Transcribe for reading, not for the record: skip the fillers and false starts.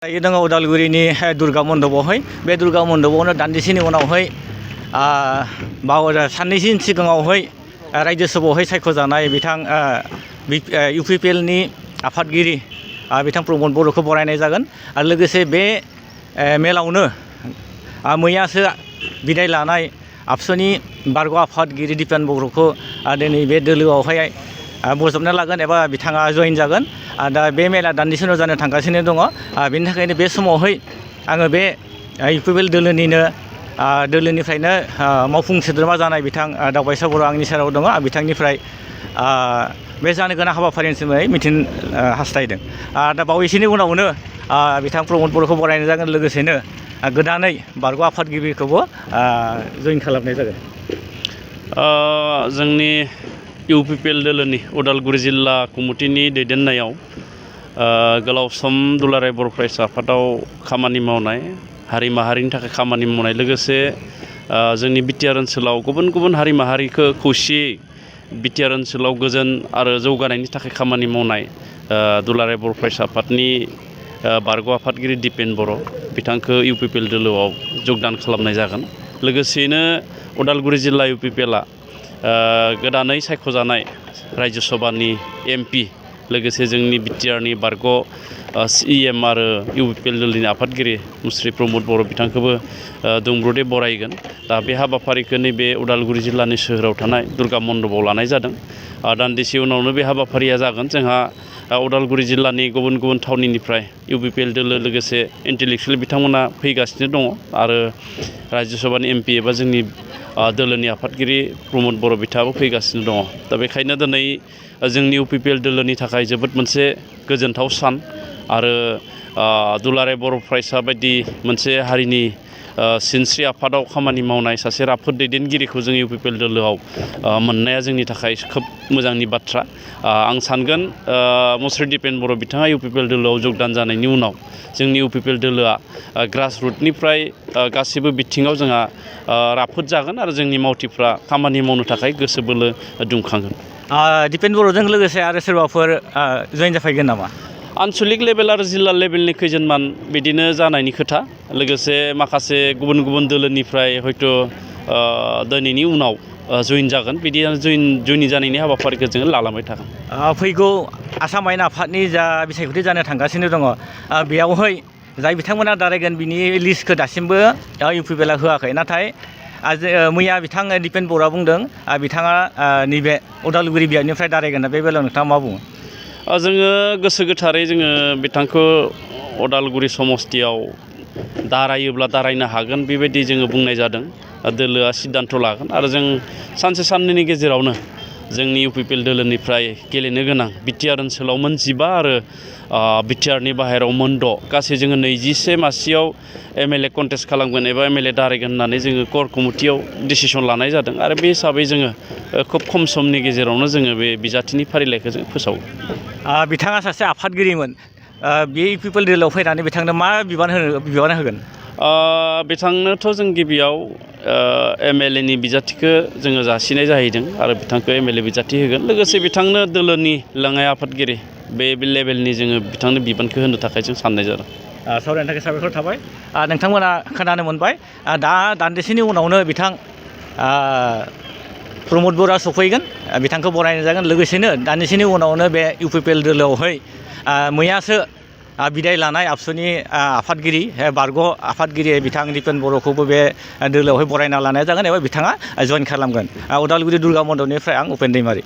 दायो दङ उदालगुरिनि दुर्गा मण्डपावहाय बे दुर्गा मण्डपावनो दान्दिसेनि उनावहाय साननैसो सिगाङावहाय रायजो सभायावहाय सायख'जानाय बिथां UPPLनि आफादगिरि बिथां प्रमद बर'खौ बरायनाय जागोन आरो लोगोसे बे मेलावनो मैयासो बिदाय लानाय आबसुनि बारग' आफादगिरि दिपेन बर'खौ दिनै बे दोलोआवहाय बजबना लागोन एबा बिथाङा जयेन जागोन। दा बे मेला दान्दिसे उनाव जानो थांगासिनो दङ। बेनि थाखायनो बे समावहाय आङो बे UPPL दोलोनिफ्रायनो मावफुं सोद्रोमा जानाय बिथां दावबायसा बर' आंनि सेराव दङ। बिथांनिफ्राय बे जानो गोनां हाबाफारिनि सोमोन्दै मिथिनो हास्थायदों। दा बावैसोनि उनावनो बिथां प्रमद बर'खौ बरायनाय जागोन, लोगोसेनो गोदानै बारग' आफादगिरिखौबो जयेन खालामनाय जागोन। जोंनि UPPL दोलोनि उदालगुरि जिल्ला कमिटिनि दैदेननायाव गोलाव सम दुलाराय बर' फरायसा आफादाव खामानि मावनाय, हारि माहारिनि थाखाय खामानि मावनाय, लोगोसे जोंनि बिटिआर ओनसोलाव गुबुन गुबुन हारि माहारिखौ खौसेयै बिटिआर ओनसोलाव गोजोन आरो जौगानायनि थाखाय खामानि मावनाय दुलाराय बर' फरायसा आफादनि बारग' आफादगिरि दिपेन बर' बिथांखौ UPPL दोलोआव जगदान खालामनाय जागोन। लोगोसेयैनो उदालगुरि जिल्ला UPPLआ गोदानै सायख'जानाय रायजो सभानि MP, लोगोसे जोंनि बिटिआरनि बारग' CEM आरो UPPL दोलोनि आफादगिरि मुस्रि प्रमद बर' बिथांखौबो दुंब्रुदै बरायगोन। दा बे हाबाफारिखौ नैबे उदालगुरि जिल्लानि सोहोराव थानाय दुर्गा मण्डपाव लानाय जादों। दान्दिसे उनावनो बे हाबाफारिया जागोन। जोंहा उदालगुरि जिल्लानि गुबुन गुबुन थावनिनिफ्राय UPPL दोलो लोगोसे इन्टेलेक्सुयेल बिथांमोना फैगासिनो दङ आरो रायजो सभानि MP एबा जोंनि दोलोनि आफादगिरि प्रमद बर' बिथाङाबो फैगासिनो दङ। दा बेखायनो दिनै जोंनि UPPL दोलोनि थाखाय जोबोद मोनसे गोजोनथाव सान आरो दुलाराय बर' फरायसा बायदि मोनसे हारिनि सिनस्रि आफादाव खामानि मावनाय सासे राफोद दैदेनगिरिखौ जों UPPL दोलोआव मोननाया जोंनि थाखाय खोब मोजांनि बाथ्रा। आं सानगोन मुस्रि दिपेन बर' बिथाङा UPPL दोलोआव जगदान जानायनि उनाव जोंनि UPPL दोलोआ ग्रासरुटनिफ्राय गासैबो बिथिङाव जोंहा राफोद जागोन आरो जोंनि मावथिफ्रा खामानि मावनो थाखाय गोसो बोलो दुंखांगोन। दिपेन बर'जों लोगोसे आरो सोरबाफोर जयेन जाफैगोन नामा? आनसलिक लेभेल आरो जिल्ला लेभेलनि खैजोनमान बिदिनो जानायनि खोथा, लोगोसे माखासे गुबुन गुबुन दोलोनिफ्राय हयथ' दिनैनि उनाव जयेन जागोन। बिदि जयेन जानायनि हाबाफारिखौ जोङो लालांबाय थागोन। फैगौ आसाम आयेन आफादनि जा बिसायख'थि जानो थांगासिनो दङ, बेयावहाय जाय बिथांमोना दारायगोन बिनि लिस्टखौ दासिमबो UPPLआ होआखै। नाथाय मैया बिथां दिपेन बर'आ बुंदों बिथाङा नैबे उदालगुरि बियाबनिफ्राय दारायगोन। बे बेलायाव नोंथाङा मा बुङो? जोङो गोसो गोथारै जोङो बिथांखौ उदालगुरि समस्तियाव दारायोब्ला दारायनो हागोन बेबायदि जोङो बुंनाय जादों। दोलोआ सिद्धान्त लागोन आरो जों सानसे साननैनि गेजेरावनो जोंनि UPPL दोलोनिफ्राय गेलेनो गोनां बिटिआर ओनसोलाव 15 आरो बिटिआरनि बाहेरायाव 6, गासै जोङो 21 मासियाव MLA कन्टेस्ट खालामगोन एबा MLA दारायगोन होननानै जोङो क'र कमिटियाव डिसिसन लानाय जादों आरो बे हिसाबै जोङो खोब खम समनि गेजेरावनो जोङो बे बिजाथिनि फारिलाइखौ जों फोसावो। बिथाङा सासे आफादगिरिमोन। बे UPPL दोलोआव फैनानै बिथांनो मा बिबान होगोन? बिथांनोथ' जों गिबियाव MLAनि बिजाथिखौ जोङो जासिनाय जाहैदों आरो बिथांखौ MLA बिजाथि होगोन। लोगोसे बिथांनो दोलोनि लेङाइ आफादगिरि बे लेभेलनि जोङो बिथांनो बिबानखौ होनो थाखाय जों साननाय जादों। सावरायनो थाखाय साबायखर थाबाय। नोंथांमोना खोनानो मोनबाय दा दान्दिसेनि उनावनो बिथां प्रमद बर'आ सफैगोन, बिथांखौ बरायनाय जागोन। लोगोसेनो दान्दिसेनि उनावनो बे UPPL दोलोआवहाय मैयासो बिदाय लानाय आबसुनि आफादगिरि बारग' आफादगिरि बिथां दिपेन बर'खौबो बे दोलोआवहाय बरायना लानाय जागोन एबा बिथाङा जयेन खालामगोन। उदालगुरि दुर्गा मण्डपनिफ्राय आं उपेन दैमारि।